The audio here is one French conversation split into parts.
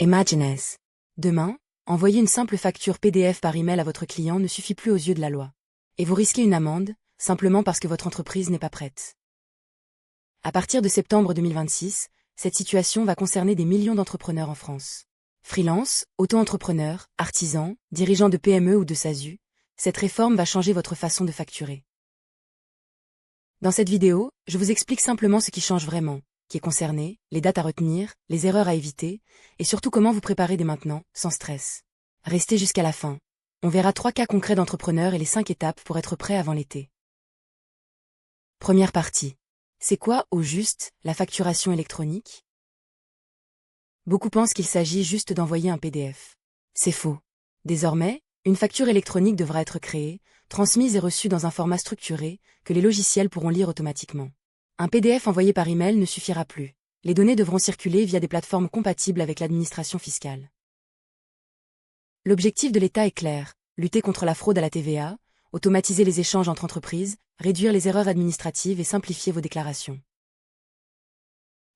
Imagines. Demain, envoyer une simple facture PDF par email à votre client ne suffit plus aux yeux de la loi. Et vous risquez une amende, simplement parce que votre entreprise n'est pas prête. À partir de septembre 2026, cette situation va concerner des millions d'entrepreneurs en France. Freelance, auto-entrepreneurs, artisans, dirigeants de PME ou de SASU, cette réforme va changer votre façon de facturer. Dans cette vidéo, je vous explique simplement ce qui change vraiment, qui est concerné, les dates à retenir, les erreurs à éviter, et surtout comment vous préparer dès maintenant, sans stress. Restez jusqu'à la fin. On verra 3 cas concrets d'entrepreneurs et les 5 étapes pour être prêt avant l'été. Première partie. C'est quoi, au juste, la facturation électronique? Beaucoup pensent qu'il s'agit juste d'envoyer un PDF. C'est faux. Désormais, une facture électronique devra être créée, transmise et reçue dans un format structuré, que les logiciels pourront lire automatiquement. Un PDF envoyé par email ne suffira plus. Les données devront circuler via des plateformes compatibles avec l'administration fiscale. L'objectif de l'État est clair, lutter contre la fraude à la TVA, automatiser les échanges entre entreprises, réduire les erreurs administratives et simplifier vos déclarations.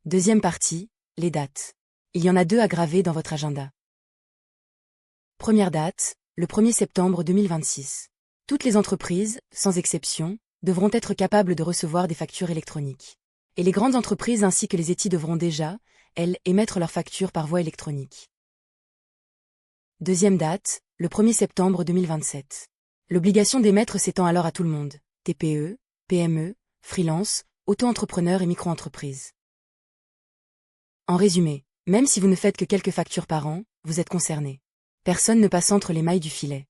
Deuxième partie, les dates. Il y en a 2 à graver dans votre agenda. Première date, le 1er septembre 2026. Toutes les entreprises, sans exception, devront être capables de recevoir des factures électroniques. Et les grandes entreprises ainsi que les ETI devront déjà, elles, émettre leurs factures par voie électronique. Deuxième date, le 1er septembre 2027. L'obligation d'émettre s'étend alors à tout le monde, TPE, PME, freelance, auto-entrepreneurs et micro-entreprises. En résumé, même si vous ne faites que quelques factures par an, vous êtes concerné. Personne ne passe entre les mailles du filet.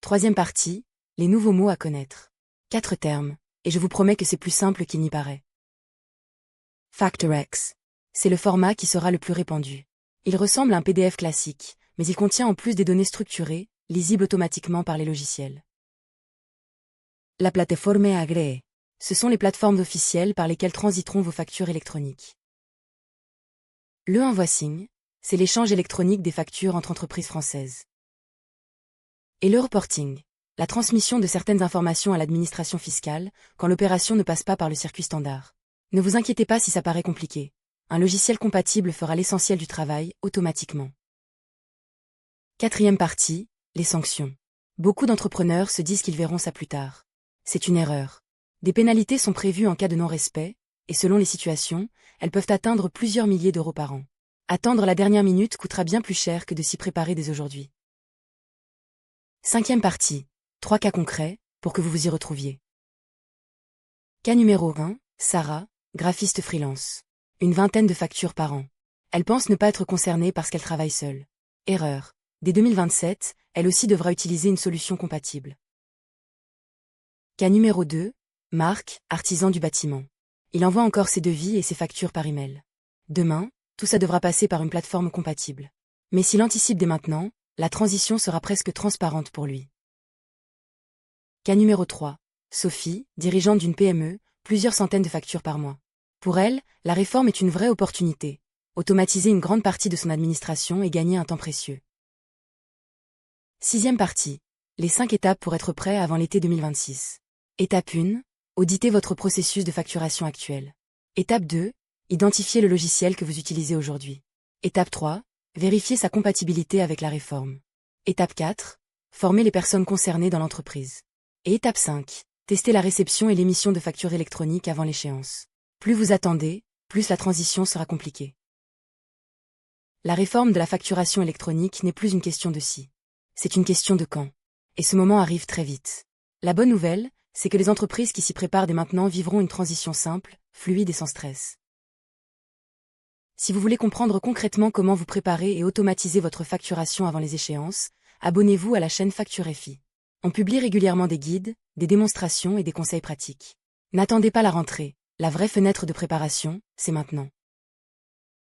Troisième partie, les nouveaux mots à connaître. 4 termes, et je vous promets que c'est plus simple qu'il n'y paraît. FactorX. C'est le format qui sera le plus répandu. Il ressemble à un PDF classique, mais il contient en plus des données structurées, lisibles automatiquement par les logiciels. La plateforme agréée. Ce sont les plateformes officielles par lesquelles transiteront vos factures électroniques. Le invoicing, c'est l'échange électronique des factures entre entreprises françaises. Et le reporting, la transmission de certaines informations à l'administration fiscale, quand l'opération ne passe pas par le circuit standard. Ne vous inquiétez pas si ça paraît compliqué. Un logiciel compatible fera l'essentiel du travail, automatiquement. Quatrième partie, les sanctions. Beaucoup d'entrepreneurs se disent qu'ils verront ça plus tard. C'est une erreur. Des pénalités sont prévues en cas de non-respect, et selon les situations, elles peuvent atteindre plusieurs milliers d'euros par an. Attendre la dernière minute coûtera bien plus cher que de s'y préparer dès aujourd'hui. Cinquième partie, 3 cas concrets, pour que vous vous y retrouviez. Cas numéro 1, Sarah, graphiste freelance. Une 20aine de factures par an. Elle pense ne pas être concernée parce qu'elle travaille seule. Erreur. Dès 2027, elle aussi devra utiliser une solution compatible. Cas numéro 2, Marc, artisan du bâtiment. Il envoie encore ses devis et ses factures par email. Demain, tout ça devra passer par une plateforme compatible. Mais s'il anticipe dès maintenant, la transition sera presque transparente pour lui. Cas numéro 3. Sophie, dirigeante d'une PME, plusieurs centaines de factures par mois. Pour elle, la réforme est une vraie opportunité. Automatiser une grande partie de son administration et gagner un temps précieux. Sixième partie. Les 5 étapes pour être prêt avant l'été 2026. Étape 1. Auditez votre processus de facturation actuel. Étape 2. Identifiez le logiciel que vous utilisez aujourd'hui. Étape 3. Vérifiez sa compatibilité avec la réforme. Étape 4. Formez les personnes concernées dans l'entreprise. Et étape 5. Testez la réception et l'émission de factures électroniques avant l'échéance. Plus vous attendez, plus la transition sera compliquée. La réforme de la facturation électronique n'est plus une question de si. C'est une question de quand. Et ce moment arrive très vite. La bonne nouvelle, c'est que les entreprises qui s'y préparent dès maintenant vivront une transition simple, fluide et sans stress. Si vous voulez comprendre concrètement comment vous préparer et automatiser votre facturation avant les échéances, abonnez-vous à la chaîne Facture FI. On publie régulièrement des guides, des démonstrations et des conseils pratiques. N'attendez pas la rentrée, la vraie fenêtre de préparation, c'est maintenant.